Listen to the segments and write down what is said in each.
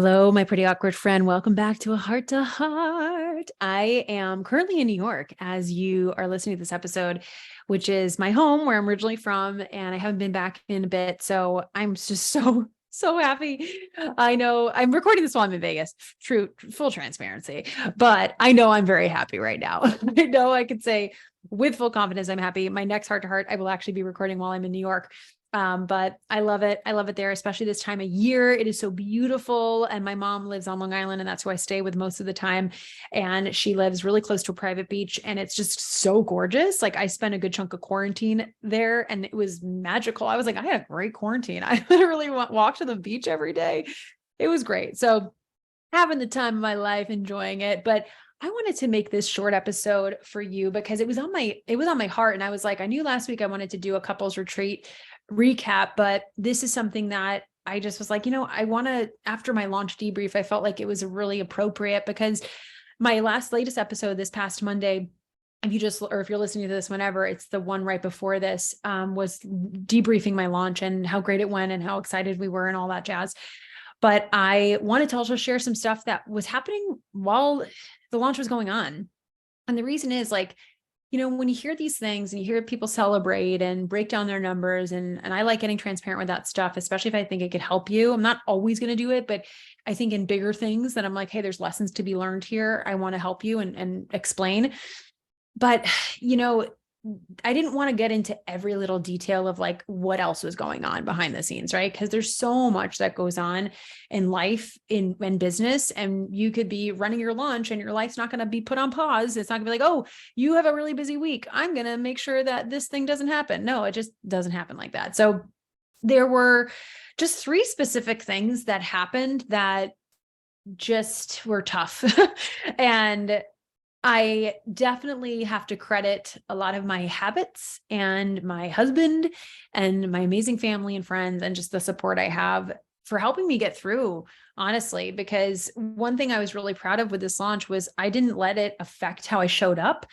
Hello, my pretty awkward friend. Welcome back to A Heart to Heart. I am currently in New York as you are listening to this episode, which is my home where I'm originally from, and I haven't been back in a bit. So I'm just so happy. I know I'm recording this while I'm in Vegas, true, full transparency, but I know I'm very happy right now. I know I could say with full confidence I'm happy. My next Heart to Heart, I will actually be recording while I'm in New York. But I love it. I love it there, especially this time of year. It is so beautiful. And my mom lives on Long Island, and that's who I stay with most of the time. And she lives really close to a private beach, and it's just so gorgeous. Like I spent a good chunk of quarantine there, and it was magical. I was like, I had a great quarantine. I literally walked to the beach every day. It was great. So having the time of my life, enjoying it. But I wanted to make this short episode for you because it was on my heart. And I was like, I knew last week I wanted to do a couples retreat recap, but this is something that I just was like, I want to, after my launch debrief, I felt like it was really appropriate because my latest episode this past Monday, if you're listening to this whenever, it's the one right before this, was debriefing my launch and how great it went and how excited we were and all that jazz. But I wanted to also share some stuff that was happening while the launch was going on. And the reason is when you hear these things and you hear people celebrate and break down their numbers, and I like getting transparent with that stuff, especially if I think it could help you. I'm not always going to do it, but I think in bigger things that I'm like, hey, there's lessons to be learned here. I want to help you and explain. But, I didn't want to get into every little detail of like what else was going on behind the scenes, right? Because there's so much that goes on in life, in business, and you could be running your launch and your life's not going to be put on pause. It's not gonna be like, oh, you have a really busy week, I'm going to make sure that this thing doesn't happen. No, it just doesn't happen like that. So there were just three specific things that happened that just were tough. And I definitely have to credit a lot of my habits and my husband and my amazing family and friends and just the support I have for helping me get through, honestly, because one thing I was really proud of with this launch was I didn't let it affect how I showed up.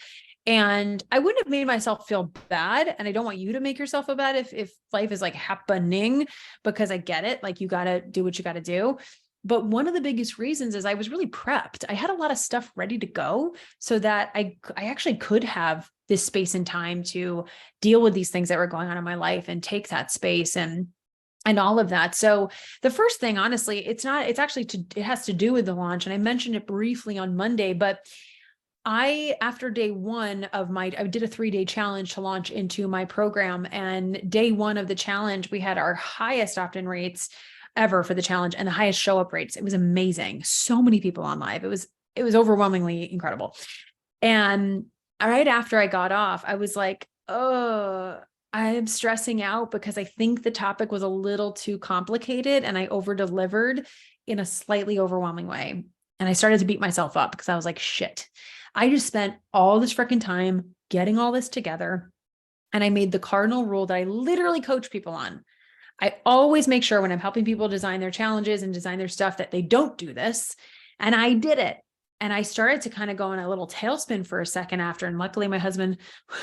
And I wouldn't have made myself feel bad. And I don't want you to make yourself feel bad if life is like happening, because I get it. Like you got to do what you got to do. But one of the biggest reasons is I was really prepped. I had a lot of stuff ready to go so that I actually could have this space and time to deal with these things that were going on in my life and take that space and all of that. So the first thing, honestly, it has to do with the launch. And I mentioned it briefly on Monday, but after day one I did a 3-day challenge to launch into my program. And day one of the challenge, we had our highest opt-in rates ever for the challenge and the highest show up rates. It was amazing. So many people on live. It was overwhelmingly incredible. And right after I got off, I was like, oh, I'm stressing out because I think the topic was a little too complicated and I over delivered in a slightly overwhelming way. And I started to beat myself up because I was like, shit, I just spent all this freaking time getting all this together. And I made the cardinal rule that I literally coach people on. I always make sure when I'm helping people design their challenges and design their stuff that they don't do this. And I did it. And I started to kind of go in a little tailspin for a second after. And luckily my husband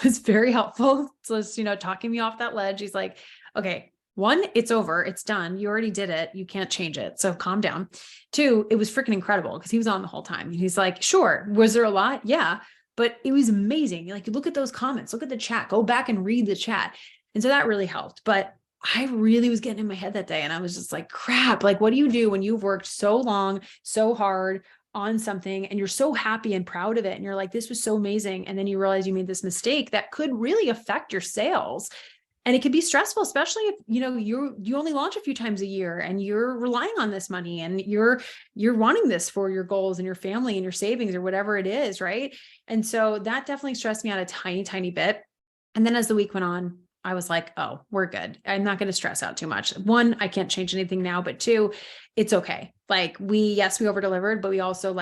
was very helpful. So, talking me off that ledge. He's like, okay, 1, it's over. It's done. You already did it. You can't change it. So calm down. 2, it was freaking incredible because he was on the whole time. And he's like, sure. Was there a lot? Yeah. But it was amazing. Like, look at those comments, look at the chat, go back and read the chat. And so that really helped. But I really was getting in my head that day. And I was just like, crap, like, what do you do when you've worked so long, so hard on something and you're so happy and proud of it? And you're like, this was so amazing. And then you realize you made this mistake that could really affect your sales. And it could be stressful, especially if, you only launch a few times a year and you're relying on this money and you're wanting this for your goals and your family and your savings or whatever it is. Right. And so that definitely stressed me out a tiny, tiny bit. And then as the week went on, I was like, oh, we're good. I'm not going to stress out too much. 1, I can't change anything now, but 2, it's okay. Like we over delivered, but we also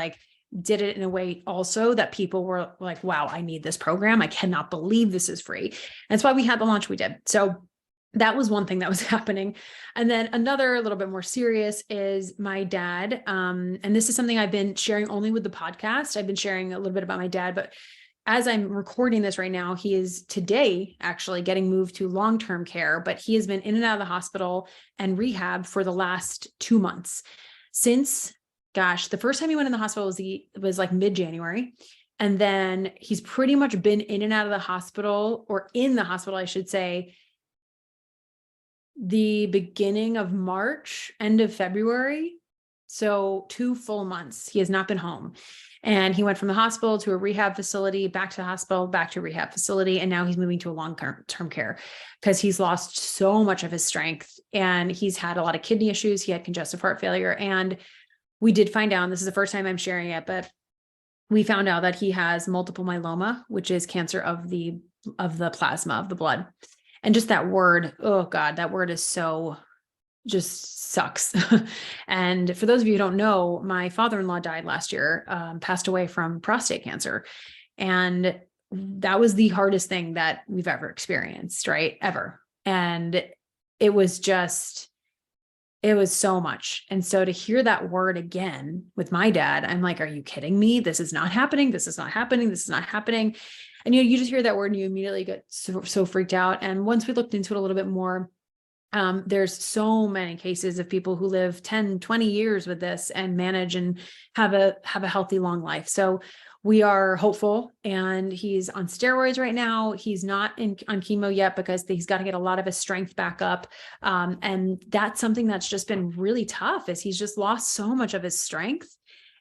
did it in a way also that people were like, wow, I need this program. I cannot believe this is free. And that's why we had the launch we did. So that was one thing that was happening. And then another a little bit more serious is my dad. And this is something I've been sharing only with the podcast. I've been sharing a little bit about my dad, but as I'm recording this right now, he is today actually getting moved to long-term care, but he has been in and out of the hospital and rehab for the last 2 months. since, gosh, the first time he went in the hospital was like mid-January. And then he's pretty much been in and out of the hospital, or in the hospital, I should say, the beginning of March, end of February. So 2 full months he has not been home. And he went from the hospital to a rehab facility, back to the hospital, back to a rehab facility. And now he's moving to a long-term care because he's lost so much of his strength, and he's had a lot of kidney issues. He had congestive heart failure. And we did find out, and this is the first time I'm sharing it, but we found out that he has multiple myeloma, which is cancer of the plasma, of the blood. And just that word, oh God, that word is so, just sucks. And for those of you who don't know, my father-in-law died last year, passed away from prostate cancer. And that was the hardest thing that we've ever experienced, right? Ever. And it was so much. And so to hear that word again with my dad, I'm like, are you kidding me? This is not happening. This is not happening. This is not happening. And, you just hear that word and you immediately get so freaked out. And once we looked into it a little bit more, there's so many cases of people who live 10, 20 years with this and manage and have a healthy, long life. So we are hopeful, and he's on steroids right now. He's not on chemo yet because he's got to get a lot of his strength back up. And that's something that's just been really tough, is he's just lost so much of his strength.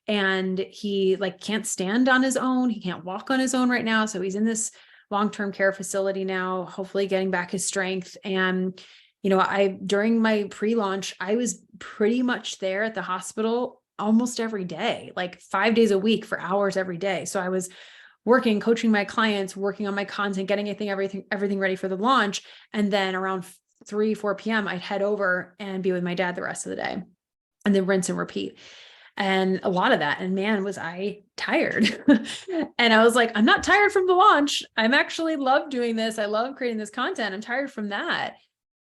And he can't stand on his own. He can't walk on his own right now. So he's in this long-term care facility now, hopefully getting back his strength. And, during my pre-launch, I was pretty much there at the hospital almost every day, like 5 days a week for hours every day. So I was working, coaching my clients, working on my content, getting everything ready for the launch. And then around 3-4 p.m., I'd head over and be with my dad the rest of the day, and then rinse and repeat. And a lot of that. And man, was I tired. And I was like, I'm not tired from the launch. I'm actually love doing this. I love creating this content. I'm tired from that.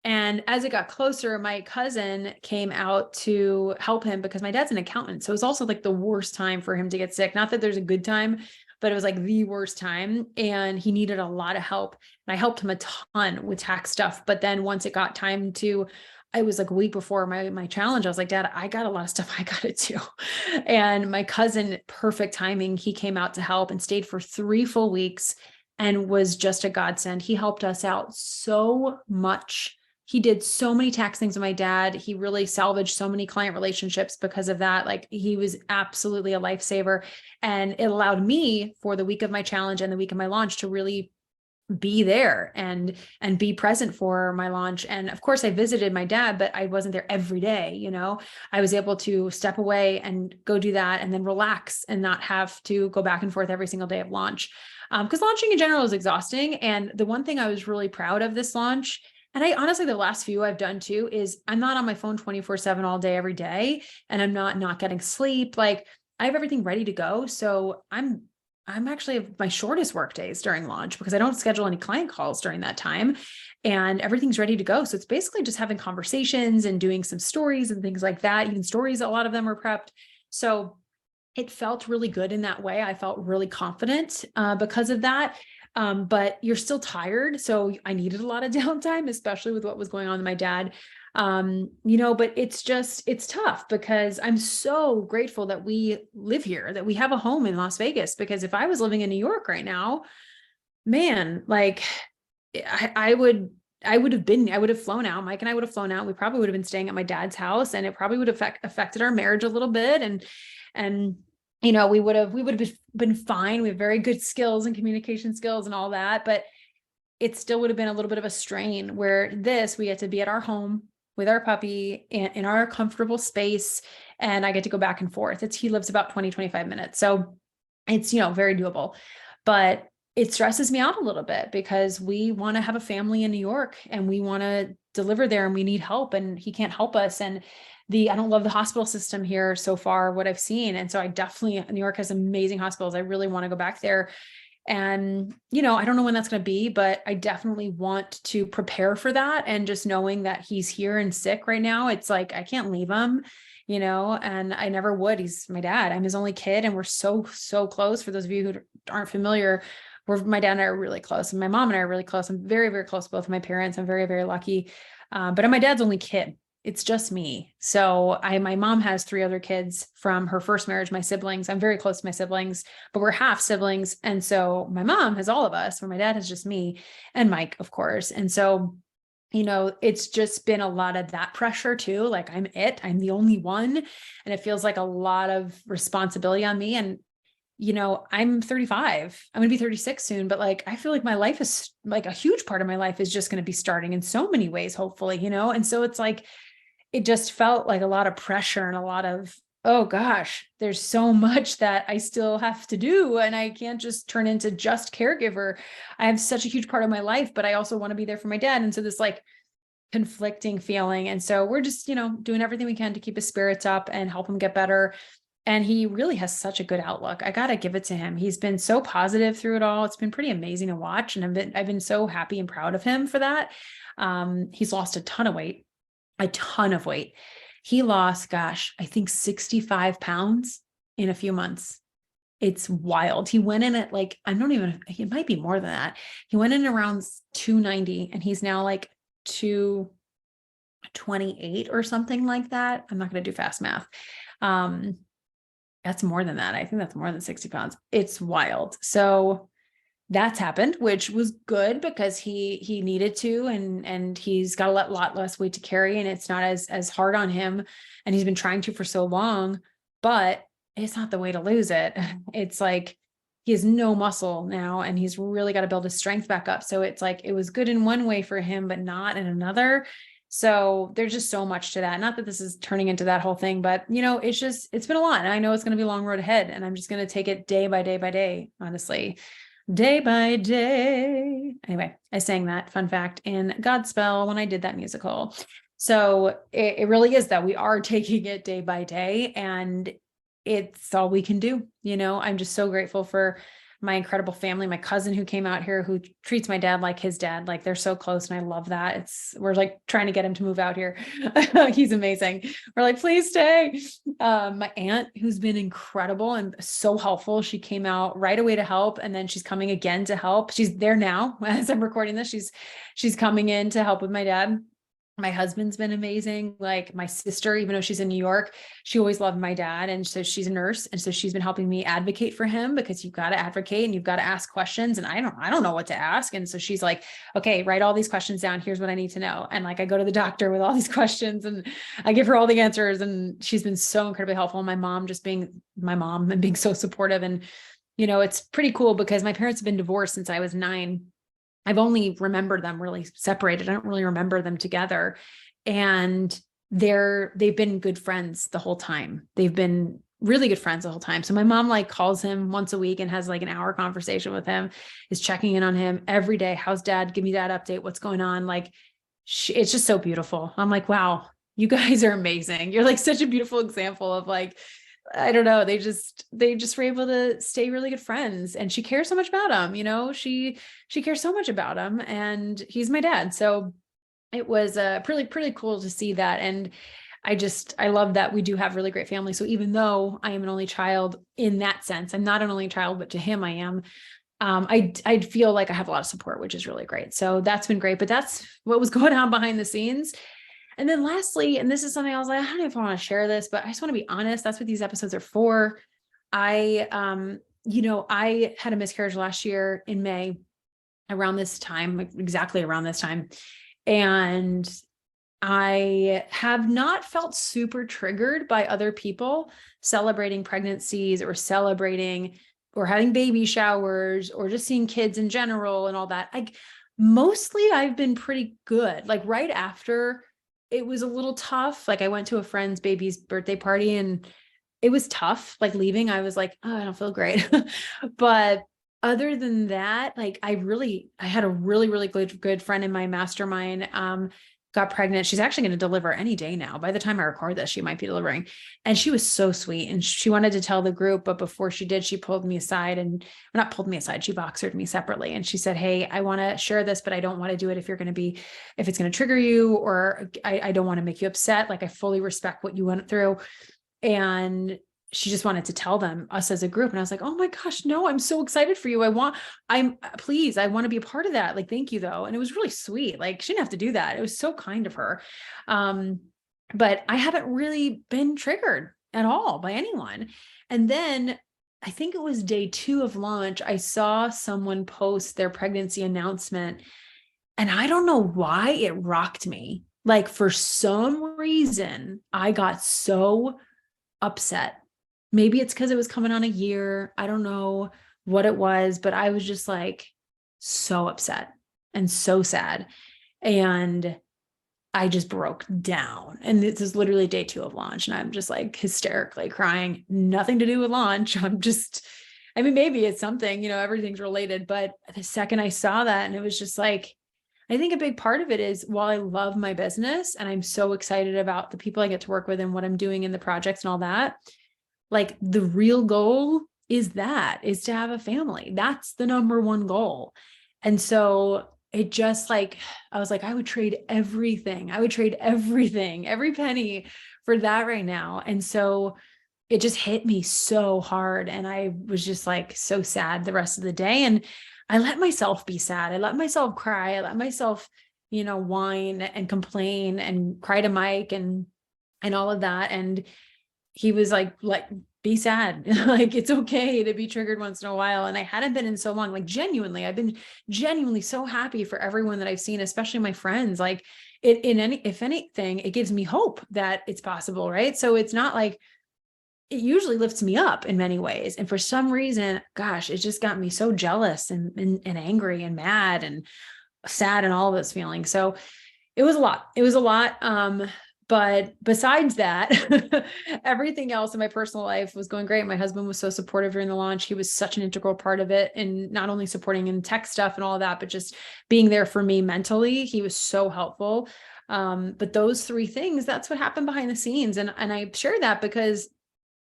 And as it got closer, my cousin came out to help him because my dad's an accountant. So it was also like the worst time for him to get sick. Not that there's a good time, but it was like the worst time. And he needed a lot of help. And I helped him a ton with tax stuff. But then once it got time to, I was like a week before my challenge, I was like, Dad, I got a lot of stuff I got to do. And my cousin, perfect timing, he came out to help and stayed for 3 full weeks and was just a godsend. He helped us out so much. He did so many tax things with my dad. He really salvaged so many client relationships because of that. He was absolutely a lifesaver. And it allowed me, for the week of my challenge and the week of my launch, to really be there and be present for my launch. And of course I visited my dad, but I wasn't there every day. I was able to step away and go do that and then relax and not have to go back and forth every single day of launch. Because launching in general is exhausting. And the one thing I was really proud of this launch, and I honestly, the last few I've done too, is I'm not on my phone 24/7 all day, every day. And I'm not getting sleep. I have everything ready to go. So I'm actually my shortest work days during launch because I don't schedule any client calls during that time, and everything's ready to go. So it's basically just having conversations and doing some stories and things like that. Even stories, a lot of them are prepped. So it felt really good in that way. I felt really confident because of that. But you're still tired. So I needed a lot of downtime, especially with what was going on with my dad. But it's tough because I'm so grateful that we live here, that we have a home in Las Vegas, because if I was living in New York right now, man, I would have flown out. Mike and I would have flown out. We probably would have been staying at my dad's house, and it probably would have affected our marriage a little bit. And we would have been fine. We have very good skills and communication skills and all that, but it still would have been a little bit of a strain, where we get to be at our home with our puppy in our comfortable space. And I get to go back and forth. He lives about 20, 25 minutes. So it's, very doable, but it stresses me out a little bit because we want to have a family in New York and we want to deliver there, and we need help, and he can't help us. And I don't love the hospital system here so far, what I've seen. And so New York has amazing hospitals. I really want to go back there. And, I don't know when that's going to be, but I definitely want to prepare for that. And just knowing that he's here and sick right now, it's like, I can't leave him, and I never would. He's my dad. I'm his only kid. And we're so, so close. For those of you who aren't familiar, my dad and I are really close, and my mom and I are really close. I'm very, very close to both of my parents. I'm very, very lucky. But I'm my dad's only kid. It's just me. So my mom has 3 other kids from her first marriage, my siblings. I'm very close to my siblings, but we're half siblings. And so my mom has all of us, where my dad has just me and Mike, of course. And so, it's just been a lot of that pressure too. Like I'm the only one, and it feels like a lot of responsibility on me. And I'm 35. I'm going to be 36 soon, but like, I feel like my life is like a huge part of my life is just going to be starting in so many ways, hopefully, And so it's like, it just felt like a lot of pressure and a lot of, oh gosh, there's so much that I still have to do. And I can't just turn into just caregiver. I have such a huge part of my life, but I also want to be there for my dad. And so this like conflicting feeling. And so we're just, doing everything we can to keep his spirits up and help him get better. And he really has such a good outlook. I got to give it to him. He's been so positive through it all. It's been pretty amazing to watch. And I've been so happy and proud of him for that. He's lost a ton of weight. He lost, gosh, I think 65 pounds in a few months. It's wild. He went in at like, it might be more than that. He went in around 290 and he's now like 228 or something like that. I'm not going to do fast math. That's more than that. I think that's more than 60 pounds. It's wild. So that's happened, which was good because he needed to, and he's got a lot less weight to carry, and it's not as hard on him. And he's been trying to for so long, but it's not the way to lose it. It's like, he has no muscle now, and he's really got to build his strength back up. So it's like, it was good in one way for him, but not in another. So there's just so much to that. Not that this is turning into that whole thing, but it's been a lot, and I know it's going to be a long road ahead, and I'm just going to take it day by day by day, honestly, day by day. Anyway, I sang that, fun fact, in Godspell when I did that musical. So it really is that we are taking it day by day, and it's all we can do. I'm just so grateful for my incredible family, my cousin who came out here, who treats my dad like his dad. Like, they're so close, and I love that. We're like trying to get him to move out here. He's amazing. We're like, please stay. My aunt, who's been incredible and so helpful. She came out right away to help. And then she's coming again to help. She's there now as I'm recording this. She's coming in to help with my dad. My husband's been amazing. Like, my sister, even though she's in New York, she always loved my dad. And so she's a nurse. And so she's been helping me advocate for him, because you've got to advocate and you've got to ask questions. And I don't know what to ask. And so she's like, okay, write all these questions down. Here's what I need to know. And like, I go to the doctor with all these questions and I give her all the answers. And she's been so incredibly helpful. My mom just being my mom and being so supportive. And, it's pretty cool because my parents have been divorced since I was 9. I've only remembered them really separated. I don't really remember them together. And they've been good friends the whole time. They've been really good friends the whole time. So my mom like calls him once a week and has like an hour conversation with him, is checking in on him every day. How's dad? Give me that update. What's going on? Like, it's just so beautiful. I'm like, wow, you guys are amazing. You're like such a beautiful example of like, I don't know. They just were able to stay really good friends, and she cares so much about him. She cares so much about him, and he's my dad. So it was pretty cool to see that. And I love that we do have really great family. So even though I am an only child in that sense, I'm not an only child, but to him I am. I feel like I have a lot of support, which is really great. So that's been great, but that's what was going on behind the scenes. And then lastly, and this is something I was like, I don't know if I want to share this, but I just want to be honest. That's what these episodes are for. I had a miscarriage last year in May, around this time, exactly around this time. And I have not felt super triggered by other people celebrating pregnancies or celebrating or having baby showers or just seeing kids in general and all that. Mostly I've been pretty good. Like, right after, it was a little tough. Like, I went to a friend's baby's birthday party and it was tough. Like, leaving, I was like, oh, I don't feel great. But other than that, like, I had a really, really good friend in my mastermind, got pregnant. She's actually going to deliver any day now. By the time I record this, she might be delivering. And she was so sweet. And she wanted to tell the group, but before she did, she pulled me aside not pulled me aside. She boxered me separately. And she said, hey, I want to share this, but I don't want to do it if it's going to trigger you, or I don't want to make you upset. Like, I fully respect what you went through. And she just wanted to tell us as a group. And I was like, oh my gosh, no, I'm so excited for you. I want to be a part of that. Like, thank you though. And it was really sweet. Like, she didn't have to do that. It was so kind of her. but I haven't really been triggered at all by anyone. And then I think it was day 2 of launch, I saw someone post their pregnancy announcement, and I don't know why it rocked me. Like, for some reason, I got so upset. Maybe it's because it was coming on a year. I don't know what it was, but I was just like so upset and so sad. And I just broke down. And this is literally day 2 of launch. And I'm just like hysterically crying. Nothing to do with launch. I mean, maybe it's something, everything's related. But the second I saw that, and it was just like, I think a big part of it is, while I love my business and I'm so excited about the people I get to work with and what I'm doing in the projects and all that, like, the real goal is to have a family. That's the number one goal. And so it just like, I was like, I would trade everything. Every penny for that right now. And so it just hit me so hard. And I was just like so sad the rest of the day. And I let myself be sad. I let myself cry. I let myself, whine and complain and cry to Mike and all of that. And he was like, be sad. Like, it's okay to be triggered once in a while. And I hadn't been in so long, like, genuinely, I've been genuinely so happy for everyone that I've seen, especially my friends. Like, if anything, it gives me hope that it's possible. Right. So it's not like, it usually lifts me up in many ways. And for some reason, gosh, it just got me so jealous and angry and mad and sad and all of those feelings. So it was a lot. But besides that, everything else in my personal life was going great. My husband was so supportive during the launch. He was such an integral part of it, and not only supporting in tech stuff and all of that, but just being there for me mentally. He was so helpful. But those 3 things, that's what happened behind the scenes. And I share that because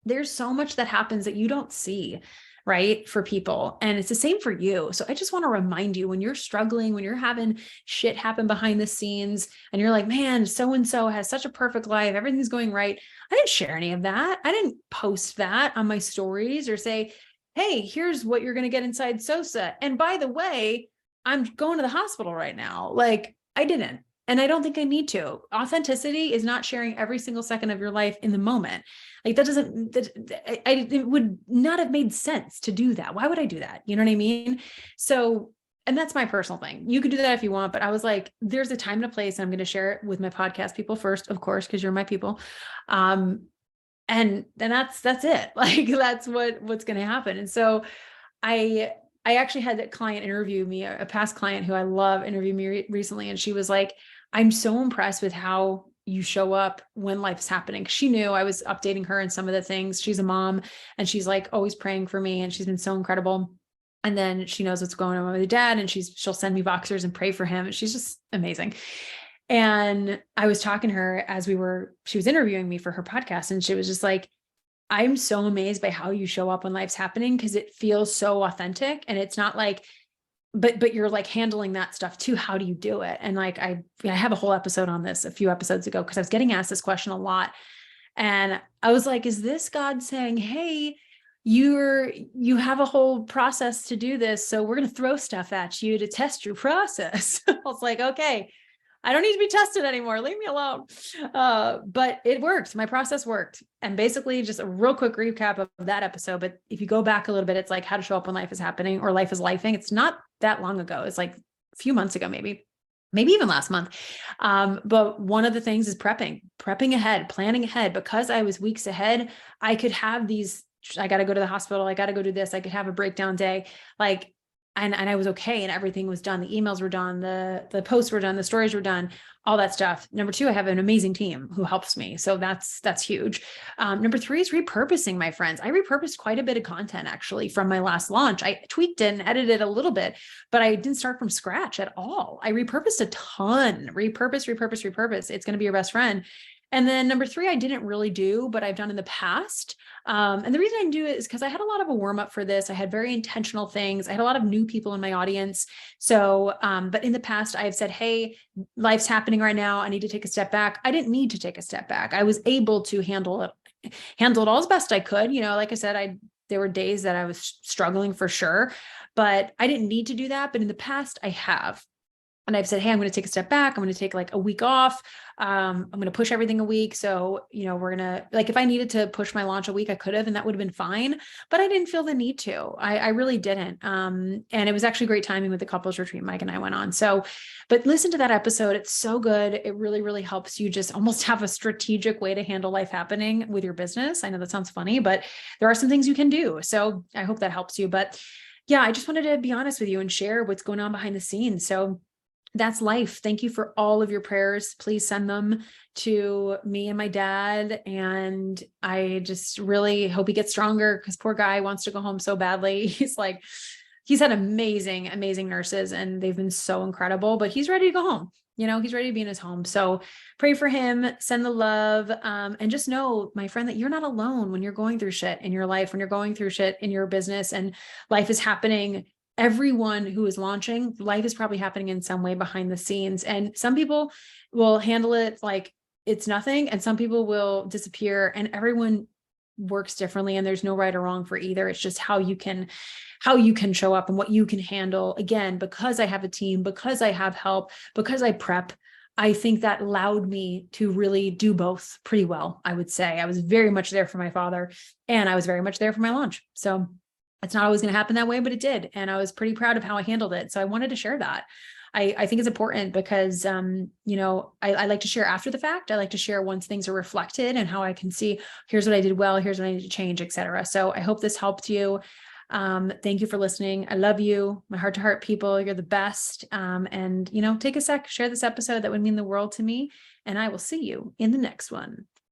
there's so much that happens that you don't see, right, for people. And it's the same for you. So I just want to remind you, when you're struggling, when you're having shit happen behind the scenes and you're like, man, so-and-so has such a perfect life, everything's going right. I didn't share any of that. I didn't post that on my stories or say, hey, here's what you're going to get inside SOSA. And by the way, I'm going to the hospital right now. Like, I didn't. And I don't think I need to. Authenticity is not sharing every single second of your life in the moment. Like, it would not have made sense to do that. Why would I do that? You know what I mean? So, and that's my personal thing. You could do that if you want, but I was like, there's a time and a place. I'm going to share it with my podcast people first, of course, because you're my people. And then that's it. Like, that's what's going to happen. And so I actually had that client interview me, a past client who I love, interviewed me recently. And she was like, I'm so impressed with how you show up when life's happening. She knew I was updating her in some of the things. She's a mom, and she's like always praying for me, and she's been so incredible. And then she knows what's going on with her dad, and she'll send me boxers and pray for him. She's just amazing. And I was talking to her as she was interviewing me for her podcast. And she was just like, I'm so amazed by how you show up when life's happening, because it feels so authentic. And it's not like, but you're like handling that stuff too. How do you do it? And like, I have a whole episode on this a few episodes ago, because I was getting asked this question a lot. And I was like, is this God saying, hey, you have a whole process to do this, so we're going to throw stuff at you to test your process? I was like, okay, I don't need to be tested anymore. Leave me alone. But it worked. My process worked. And basically, just a real quick recap of that episode. But if you go back a little bit, it's like how to show up when life is happening, or life is lifing. It's not that long ago. It's like a few months ago, maybe even last month. But one of the things is prepping ahead, planning ahead. Because I was weeks ahead, I could have these, I got to go to the hospital, I got to go do this, I could have a breakdown day. Like, and I was okay. And everything was done. The emails were done. The posts were done. The stories were done, all that stuff. Number 2, I have an amazing team who helps me. So that's huge. Number 3 is repurposing, my friends. I repurposed quite a bit of content actually from my last launch. I tweaked it and edited it a little bit, but I didn't start from scratch at all. I repurposed a ton. Repurpose. It's going to be your best friend. And then number 3, I didn't really do, but I've done in the past. And the reason I didn't do it is because I had a lot of a warm up for this. I had very intentional things. I had a lot of new people in my audience. So, but in the past I've said, hey, life's happening right now. I need to take a step back. I didn't need to take a step back. I was able to handle it all as best I could. Like I said, there were days that I was struggling for sure, but I didn't need to do that. But in the past I have. And I've said, hey, I'm going to take a step back. I'm going to take like a week off. I'm going to push everything a week. So, we're going to, like, if I needed to push my launch a week, I could have, and that would have been fine, but I didn't feel the need to. I really didn't. And it was actually great timing with the couples retreat Mike and I went on. So, but listen to that episode. It's so good. It really, really helps you just almost have a strategic way to handle life happening with your business. I know that sounds funny, but there are some things you can do. So I hope that helps you. But yeah, I just wanted to be honest with you and share what's going on behind the scenes. So that's life. Thank you for all of your prayers. Please send them to me and my dad. And I just really hope he gets stronger, because poor guy wants to go home so badly. He's had amazing, amazing nurses, and they've been so incredible, but he's ready to go home. He's ready to be in his home. So pray for him, send the love. And just know, my friend, that you're not alone when you're going through shit in your life, when you're going through shit in your business and life is happening. Everyone who is launching, life is probably happening in some way behind the scenes. And some people will handle it like it's nothing, and some people will disappear, and everyone works differently, and there's no right or wrong for either. It's just how you can show up and what you can handle. Again, because I have a team, because I have help, because I prep, I think that allowed me to really do both pretty well. I would say I was very much there for my father, and I was very much there for my launch. So it's not always going to happen that way, but it did. And I was pretty proud of how I handled it. So I wanted to share that. I think it's important because, I like to share after the fact. I like to share once things are reflected and how I can see, here's what I did well, here's what I need to change, et cetera. So I hope this helped you. Thank you for listening. I love you, my heart to heart people. You're the best. And take a sec, share this episode. That would mean the world to me. And I will see you in the next one.